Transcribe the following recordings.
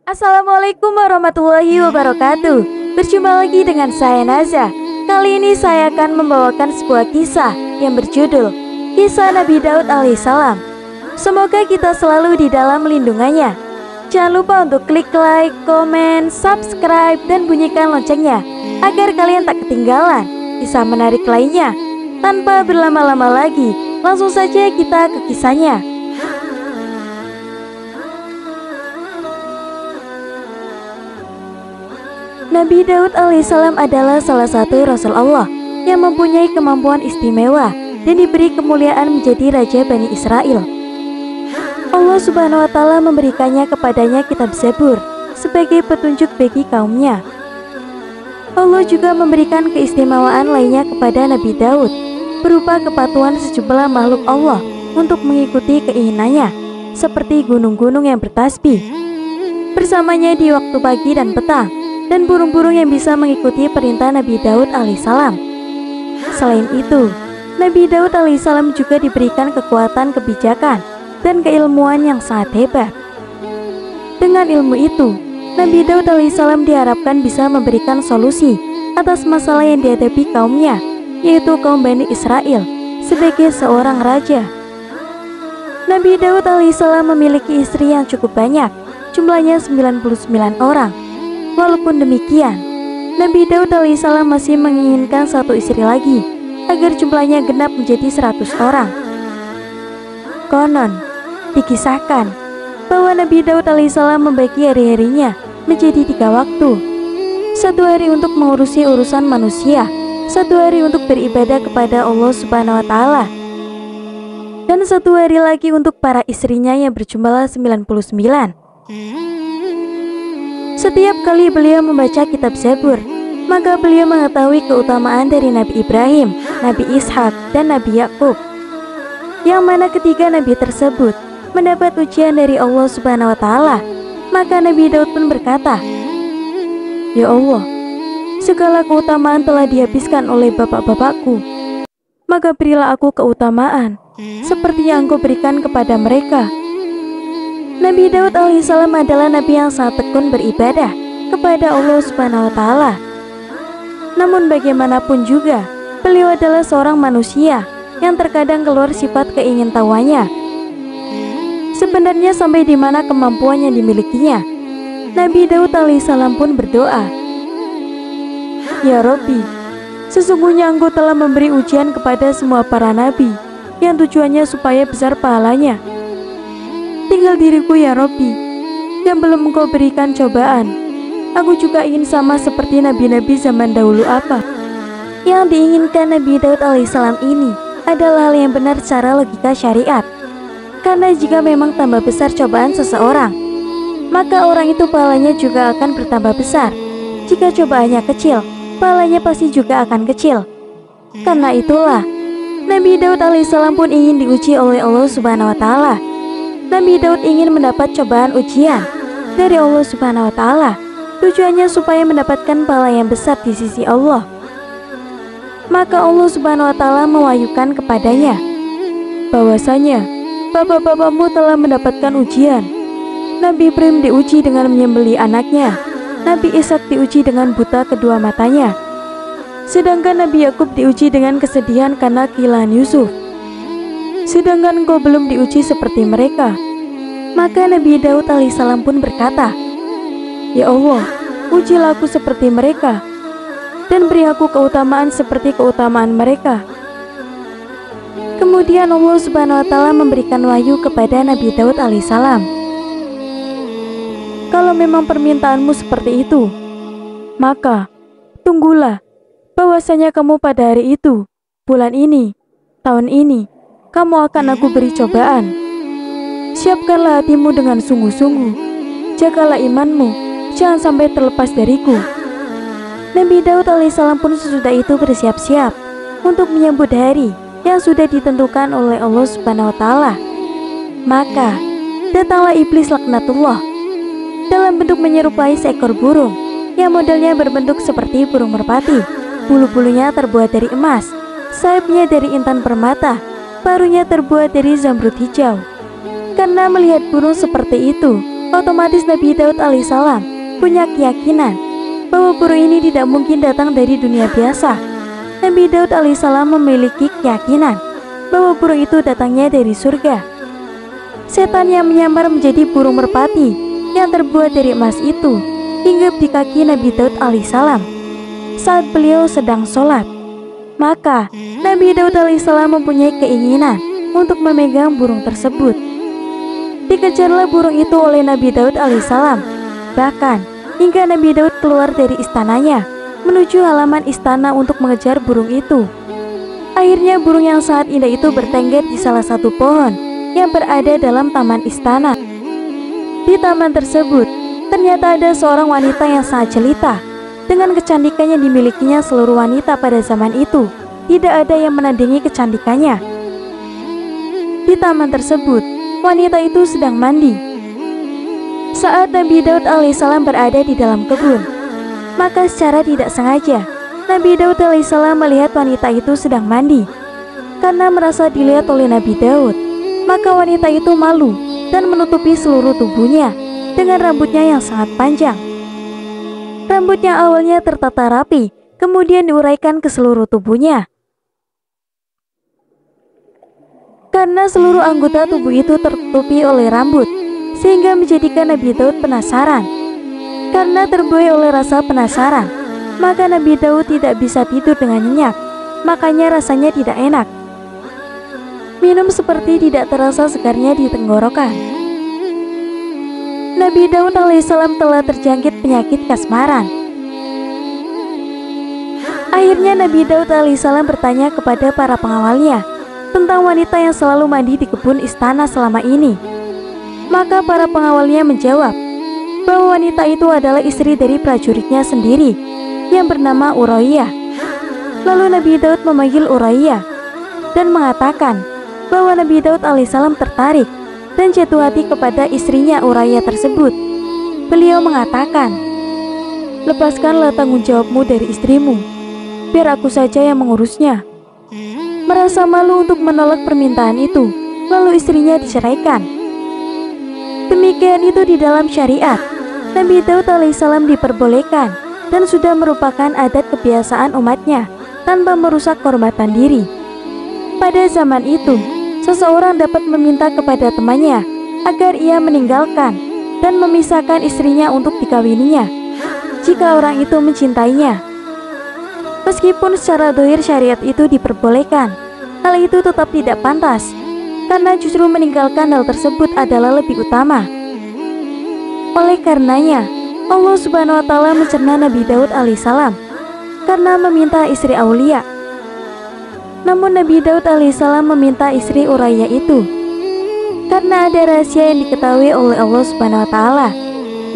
Assalamualaikum warahmatullahi wabarakatuh. Berjumpa lagi dengan saya Naza. Kali ini saya akan membawakan sebuah kisah yang berjudul Kisah Nabi Daud alaihissalam. Semoga kita selalu di dalam lindungannya. Jangan lupa untuk klik like, komen, subscribe, dan bunyikan loncengnya agar kalian tak ketinggalan kisah menarik lainnya. Tanpa berlama-lama lagi, langsung saja kita ke kisahnya. Nabi Daud alaihissalam adalah salah satu Rasul Allah yang mempunyai kemampuan istimewa dan diberi kemuliaan menjadi Raja Bani Israel. Allah Subhanahu wa Ta'ala memberikannya kepadanya kitab Zabur sebagai petunjuk bagi kaumnya. Allah juga memberikan keistimewaan lainnya kepada Nabi Daud berupa kepatuhan sejumlah makhluk Allah untuk mengikuti keinginannya, seperti gunung-gunung yang bertasbih bersamanya di waktu pagi dan petang, dan burung-burung yang bisa mengikuti perintah Nabi Daud alaihissalam. Selain itu, Nabi Daud alaihissalam juga diberikan kekuatan kebijakan dan keilmuan yang sangat hebat. Dengan ilmu itu, Nabi Daud alaihissalam diharapkan bisa memberikan solusi atas masalah yang dihadapi kaumnya, yaitu kaum Bani Israel, sebagai seorang raja. Nabi Daud alaihissalam memiliki istri yang cukup banyak, jumlahnya 99 orang. Walaupun demikian, Nabi Daud alaihissalam masih menginginkan satu istri lagi agar jumlahnya genap menjadi 100 orang. Konon dikisahkan bahwa Nabi Daud alaihissalam membagi hari-harinya menjadi 3 waktu. 1 hari untuk mengurusi urusan manusia, 1 hari untuk beribadah kepada Allah Subhanahu wa Ta'ala, dan 1 hari lagi untuk para istrinya yang berjumlah 99. Setiap kali beliau membaca kitab Zabur, maka beliau mengetahui keutamaan dari Nabi Ibrahim, Nabi Ishak, dan Nabi Yakub, yang mana ketiga nabi tersebut mendapat ujian dari Allah Subhanahu wa Ta'ala. Maka Nabi Daud pun berkata, "Ya Allah, segala keutamaan telah dihabiskan oleh bapak-bapakku, maka berilah aku keutamaan seperti yang Engkau berikan kepada mereka." Nabi Daud alaihissalam adalah nabi yang sangat tekun beribadah kepada Allah Subhanahu wa Ta'ala. Namun bagaimanapun juga, beliau adalah seorang manusia yang terkadang keluar sifat keingintahuannya. Sebenarnya sampai di mana kemampuan yang dimilikinya, Nabi Daud alaihissalam pun berdoa, "Ya Robbi, sesungguhnya Engkau telah memberi ujian kepada semua para nabi yang tujuannya supaya besar pahalanya. Tinggal diriku ya Robbi, yang belum Engkau berikan cobaan. Aku juga ingin sama seperti nabi-nabi zaman dahulu." Apa yang diinginkan Nabi Daud alaihissalam ini adalah hal yang benar secara logika syariat. Karena jika memang tambah besar cobaan seseorang, maka orang itu pahalanya juga akan bertambah besar. Jika cobaannya kecil, pahalanya pasti juga akan kecil. Karena itulah Nabi Daud alaihissalam pun ingin diuji oleh Allah Subhanahu wa Ta'ala. Nabi Daud ingin mendapat cobaan ujian dari Allah Subhanahu wa Ta'ala, tujuannya supaya mendapatkan pahala yang besar di sisi Allah. Maka Allah Subhanahu wa Ta'ala mewahyukan kepadanya bahwasanya bapak-bapakmu telah mendapatkan ujian. Nabi Ibrahim diuji dengan menyembelih anaknya, Nabi Ishak diuji dengan buta kedua matanya, sedangkan Nabi Yakub diuji dengan kesedihan karena kehilangan Yusuf. Sedangkan Engkau belum diuji seperti mereka. Maka Nabi Daud alaihissalam pun berkata, "Ya Allah, ujilah aku seperti mereka, dan beri aku keutamaan seperti keutamaan mereka." Kemudian Allah Subhanahu wa Ta'ala memberikan wahyu kepada Nabi Daud alaihissalam, "Kalau memang permintaanmu seperti itu, maka tunggulah bahwasanya kamu pada hari itu, bulan ini, tahun ini, kamu akan aku beri cobaan. Siapkanlah hatimu dengan sungguh-sungguh, jagalah imanmu, jangan sampai terlepas dariku." Nabi Daud alaihissalam pun sesudah itu bersiap-siap untuk menyambut hari yang sudah ditentukan oleh Allah Subhanahu wa Ta'ala. Maka datanglah iblis laknatullah dalam bentuk menyerupai seekor burung yang modelnya berbentuk seperti burung merpati. Bulu-bulunya terbuat dari emas, sayapnya dari intan permata, paruhnya terbuat dari zamrud hijau. Karena melihat burung seperti itu, Otomatis Nabi Daud alaihissalam punya keyakinan bahwa burung ini tidak mungkin datang dari dunia biasa. Nabi Daud alaihissalam memiliki keyakinan bahwa burung itu datangnya dari surga. Setan yang menyamar menjadi burung merpati yang terbuat dari emas itu hinggap di kaki Nabi Daud alaihissalam saat beliau sedang sholat. Maka Nabi Daud alaihissalam mempunyai keinginan untuk memegang burung tersebut. Dikejarlah burung itu oleh Nabi Daud alaihissalam, bahkan hingga Nabi Daud keluar dari istananya menuju halaman istana untuk mengejar burung itu. Akhirnya burung yang sangat indah itu bertengger di salah satu pohon yang berada dalam taman istana. Di taman tersebut ternyata ada seorang wanita yang sangat jelita. Dengan kecantikan yang dimilikinya seluruh wanita pada zaman itu, tidak ada yang menandingi kecantikannya. Di taman tersebut, wanita itu sedang mandi. Saat Nabi Daud alaihissalam berada di dalam kebun, maka secara tidak sengaja Nabi Daud alaihissalam melihat wanita itu sedang mandi. Karena merasa dilihat oleh Nabi Daud, maka wanita itu malu dan menutupi seluruh tubuhnya dengan rambutnya yang sangat panjang. Rambut yang awalnya tertata rapi kemudian diuraikan ke seluruh tubuhnya. Karena seluruh anggota tubuh itu tertutupi oleh rambut, sehingga menjadikan Nabi Daud penasaran. Karena terbuai oleh rasa penasaran, maka Nabi Daud tidak bisa tidur dengan nyenyak. Makanya rasanya tidak enak. Minum seperti tidak terasa segarnya di tenggorokan. Nabi Daud alaihissalam telah terjangkit penyakit kasmaran. Akhirnya Nabi Daud alaihissalam bertanya kepada para pengawalnya tentang wanita yang selalu mandi di kebun istana selama ini. Maka para pengawalnya menjawab bahwa wanita itu adalah istri dari prajuritnya sendiri yang bernama Uraiyah. Lalu Nabi Daud memanggil Uraiyah dan mengatakan bahwa Nabi Daud alaihissalam tertarik dan jatuh hati kepada istrinya Uraiyah tersebut. Beliau mengatakan, "Lepaskanlah tanggung jawabmu dari istrimu, biar aku saja yang mengurusnya." Merasa malu untuk menolak permintaan itu, lalu istrinya diceraikan. Demikian itu di dalam syariat. Nabi Daud alaihissalam diperbolehkan dan sudah merupakan adat kebiasaan umatnya tanpa merusak kehormatan diri. Pada zaman itu, seseorang dapat meminta kepada temannya agar ia meninggalkan dan memisahkan istrinya untuk dikawininya jika orang itu mencintainya. Meskipun secara zahir syariat itu diperbolehkan, hal itu tetap tidak pantas, karena justru meninggalkan hal tersebut adalah lebih utama. Oleh karenanya, Allah Subhanahu wa Ta'ala mencerna Nabi Daud alaihissalam karena meminta istri Aulia. Namun Nabi Daud alaihissalam meminta istri Uraiyah itu karena ada rahasia yang diketahui oleh Allah Subhanahu wa Ta'ala,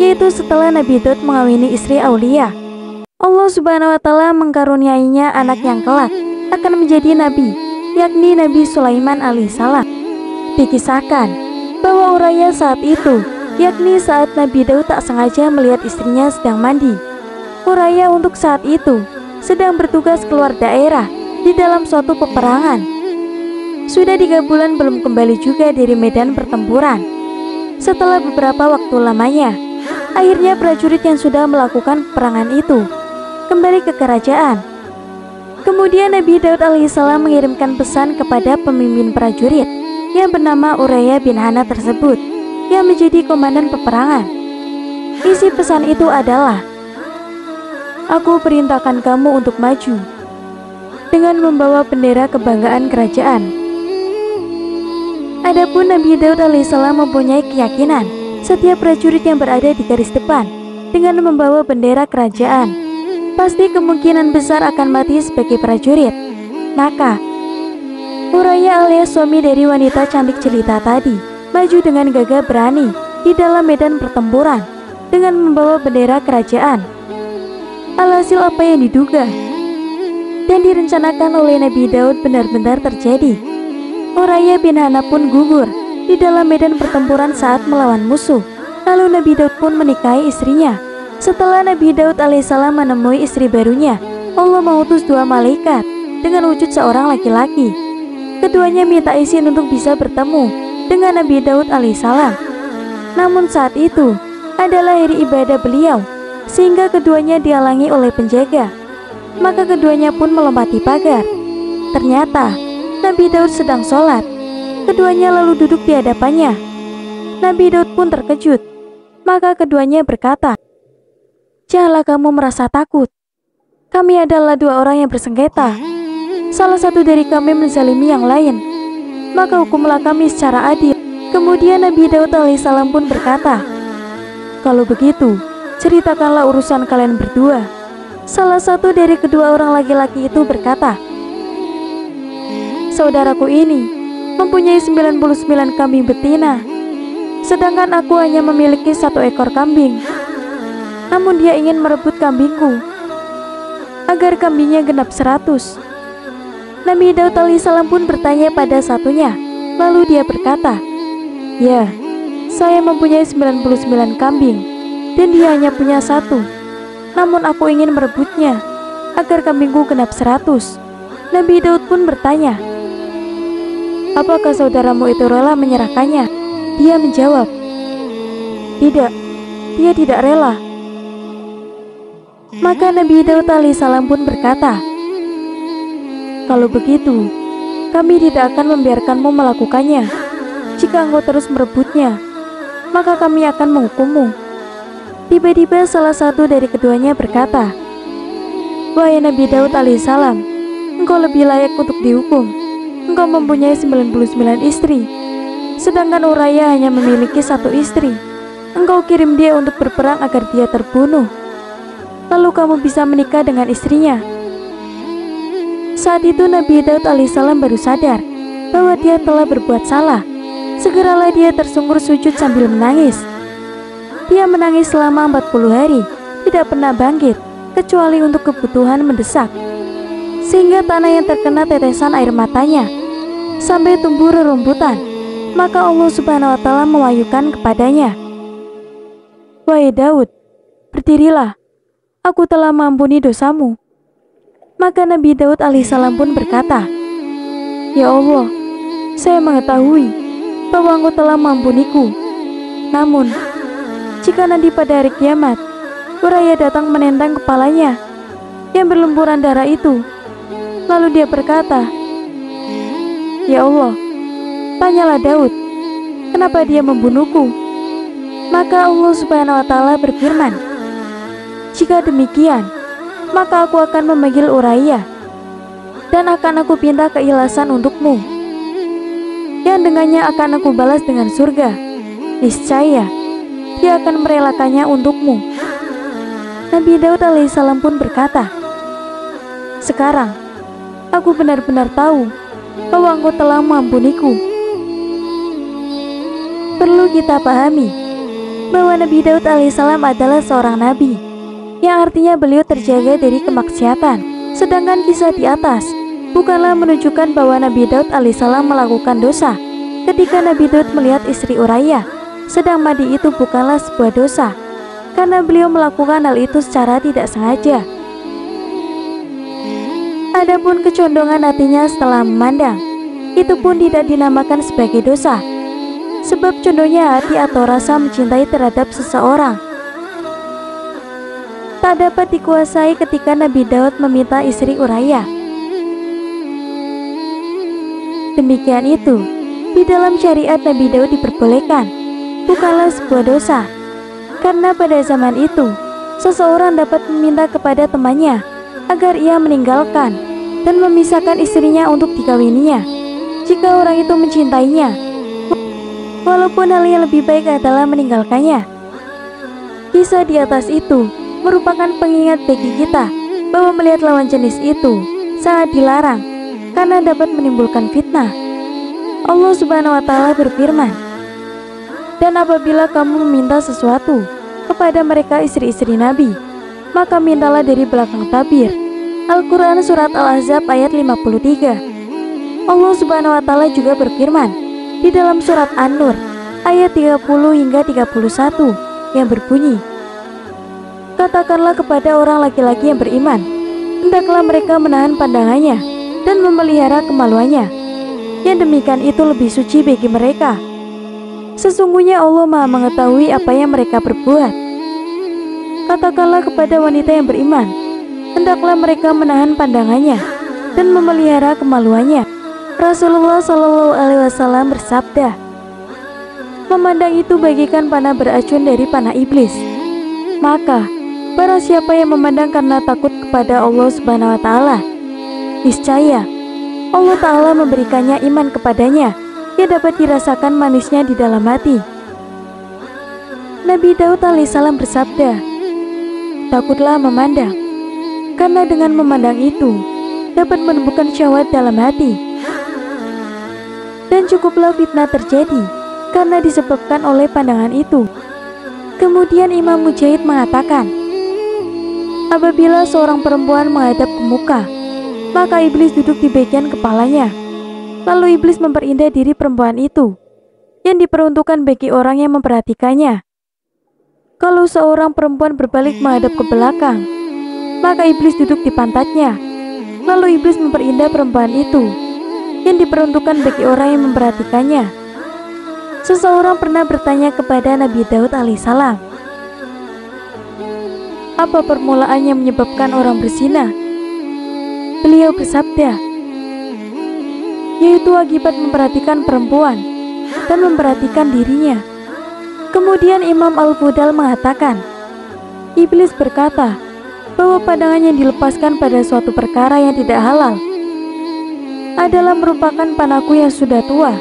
yaitu setelah Nabi Daud mengawini istri Aulia, Allah Subhanahu wa Ta'ala mengkaruniainya anak yang kelak akan menjadi nabi, yakni Nabi Sulaiman alaihissalam. Dikisahkan bahwa Uraiyah saat itu, yakni saat Nabi Daud tak sengaja melihat istrinya sedang mandi. Uraiyah untuk saat itu sedang bertugas keluar daerah di dalam suatu peperangan. Sudah 3 bulan belum kembali juga dari medan pertempuran. Setelah beberapa waktu lamanya, akhirnya prajurit yang sudah melakukan peperangan itu kembali ke kerajaan. Kemudian Nabi Daud alaihissalam mengirimkan pesan kepada pemimpin prajurit yang bernama Uraiyah bin Hana tersebut yang menjadi komandan peperangan. Isi pesan itu adalah, "Aku perintahkan kamu untuk maju dengan membawa bendera kebanggaan kerajaan." Adapun Nabi Daud alaihissalam mempunyai keyakinan setiap prajurit yang berada di garis depan dengan membawa bendera kerajaan pasti kemungkinan besar akan mati sebagai prajurit. Maka Uraiyah alias suami dari wanita cantik jelita tadi maju dengan gagah berani di dalam medan pertempuran dengan membawa bendera kerajaan. Alhasil apa yang diduga dan direncanakan oleh Nabi Daud benar-benar terjadi. Uraiyah bin Hana pun gugur di dalam medan pertempuran saat melawan musuh. Lalu Nabi Daud pun menikahi istrinya. Setelah Nabi Daud alaihissalam menemui istri barunya, Allah mengutus 2 malaikat dengan wujud seorang laki-laki. Keduanya minta izin untuk bisa bertemu dengan Nabi Daud alaihissalam. Namun saat itu adalah hari ibadah beliau, sehingga keduanya dihalangi oleh penjaga. Maka keduanya pun melompati pagar. Ternyata Nabi Daud sedang sholat. Keduanya lalu duduk di hadapannya. Nabi Daud pun terkejut. Maka keduanya berkata, "Janganlah kamu merasa takut. Kami adalah dua orang yang bersengketa. Salah satu dari kami menzalimi yang lain. Maka hukumlah kami secara adil." Kemudian Nabi Daud alaihissalam pun berkata, "Kalau begitu, ceritakanlah urusan kalian berdua." Salah satu dari kedua orang laki-laki itu berkata, "Saudaraku ini mempunyai 99 kambing betina, sedangkan aku hanya memiliki 1 ekor kambing. Namun dia ingin merebut kambingku agar kambingnya genap 100. Nabi Daud alaihissalam pun bertanya pada satunya. Lalu dia berkata, "Ya, saya mempunyai 99 kambing dan dia hanya punya 1. Namun aku ingin merebutnya agar kambingku genap 100. Nabi Daud pun bertanya, "Apakah saudaramu itu rela menyerahkannya?" Dia menjawab, "Tidak, dia tidak rela." Maka Nabi Daud alaihissalam pun berkata, "Kalau begitu, kami tidak akan membiarkanmu melakukannya. Jika engkau terus merebutnya, maka kami akan menghukummu." Tiba-tiba salah satu dari keduanya berkata, "Wahai Nabi Daud alaihissalam, engkau lebih layak untuk dihukum. Engkau mempunyai 99 istri, sedangkan Uraya hanya memiliki 1 istri. Engkau kirim dia untuk berperang agar dia terbunuh, lalu kamu bisa menikah dengan istrinya." Saat itu Nabi Daud alaihissalam baru sadar bahwa dia telah berbuat salah. Segeralah dia tersungkur sujud sambil menangis. Dia menangis selama 40 hari, tidak pernah bangkit, kecuali untuk kebutuhan mendesak. Sehingga tanah yang terkena tetesan air matanya, sampai tumbuh rerumputan. Maka Allah subhanahu wa ta'ala mewahyukan kepadanya, "Wahai Daud, berdirilah, aku telah mengampuni dosamu." Maka Nabi Daud alaihissalam pun berkata, "Ya Allah, saya mengetahui bahwa Engkau telah mengampuniku. Namun, jika nanti pada hari kiamat, Uraya datang menentang kepalanya yang berlumuran darah itu, lalu dia berkata, 'Ya Allah, tanyalah Daud, kenapa dia membunuhku?' Maka Allah subhanahu wa ta'ala berfirman, 'Jika demikian, maka aku akan memanggil Uraya, dan akan aku pinta keikhlasan untukmu, yang dengannya akan aku balas dengan surga. Niscaya dia akan merelakannya untukmu.' Nabi Daud alaihissalam pun berkata, 'Sekarang aku benar-benar tahu bahwa Engkau telah mengampuniku.'" Perlu kita pahami bahwa Nabi Daud alaihissalam adalah seorang nabi, yang artinya beliau terjaga dari kemaksiatan. Sedangkan kisah di atas bukanlah menunjukkan bahwa Nabi Daud alaihissalam melakukan dosa. Ketika Nabi Daud melihat istri Uraya sedang mandi, itu bukanlah sebuah dosa, karena beliau melakukan hal itu secara tidak sengaja. Adapun kecondongan hatinya setelah memandang, itu pun tidak dinamakan sebagai dosa, sebab condongnya hati atau rasa mencintai terhadap seseorang tak dapat dikuasai ketika Nabi Daud meminta istri Uraya. Demikian itu, di dalam syariat Nabi Daud diperbolehkan, bukanlah sebuah dosa, karena pada zaman itu seseorang dapat meminta kepada temannya agar ia meninggalkan dan memisahkan istrinya untuk dikawininya jika orang itu mencintainya, walaupun hal yang lebih baik adalah meninggalkannya. Kisah di atas itu merupakan pengingat bagi kita bahwa melihat lawan jenis itu sangat dilarang karena dapat menimbulkan fitnah. Allah subhanahu wa ta'ala berfirman, "Dan apabila kamu meminta sesuatu kepada mereka istri-istri Nabi, maka mintalah dari belakang tabir." Al-Quran Surat Al-Ahzab ayat 53. Allah subhanahu wa ta'ala juga berfirman di dalam Surat An-Nur ayat 30 hingga 31 yang berbunyi, "Katakanlah kepada orang laki-laki yang beriman, hendaklah mereka menahan pandangannya dan memelihara kemaluannya. Yang demikian itu lebih suci bagi mereka. Sesungguhnya Allah Maha mengetahui apa yang mereka perbuat. Katakanlah kepada wanita yang beriman, hendaklah mereka menahan pandangannya dan memelihara kemaluannya. Rasulullah Shallallahu Alaihi Wasallam bersabda, memandang itu bagikan panah beracun dari panah iblis. Maka barang siapa yang memandang karena takut kepada Allah Subhanahu Wa Taala, niscaya Allah Ta'ala memberikannya iman kepadanya yang dapat dirasakan manisnya di dalam hati. Nabi Daud alaihissalam bersabda, takutlah memandang, karena dengan memandang itu dapat menumbuhkan syahwat dalam hati. Dan cukuplah fitnah terjadi karena disebabkan oleh pandangan itu. Kemudian Imam Mujahid mengatakan, apabila seorang perempuan menghadap ke muka, maka iblis duduk di bagian kepalanya. Lalu iblis memperindah diri perempuan itu yang diperuntukkan bagi orang yang memperhatikannya. Kalau seorang perempuan berbalik menghadap ke belakang, maka iblis duduk di pantatnya. Lalu iblis memperindah perempuan itu yang diperuntukkan bagi orang yang memperhatikannya. Seseorang pernah bertanya kepada Nabi Daud alaihissalam, apa permulaan yang menyebabkan orang berzina? Beliau bersabda, yaitu akibat memperhatikan perempuan dan memperhatikan dirinya. Kemudian Imam Al-Fudal mengatakan, iblis berkata bahwa pandangan yang dilepaskan pada suatu perkara yang tidak halal adalah merupakan panahku yang sudah tua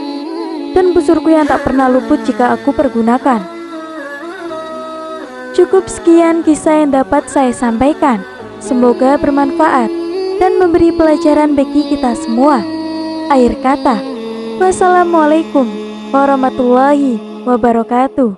dan busurku yang tak pernah luput jika aku pergunakan. Cukup sekian kisah yang dapat saya sampaikan. Semoga bermanfaat dan memberi pelajaran bagi kita semua. Akhir kata, wassalamualaikum warahmatullahi wabarakatuh.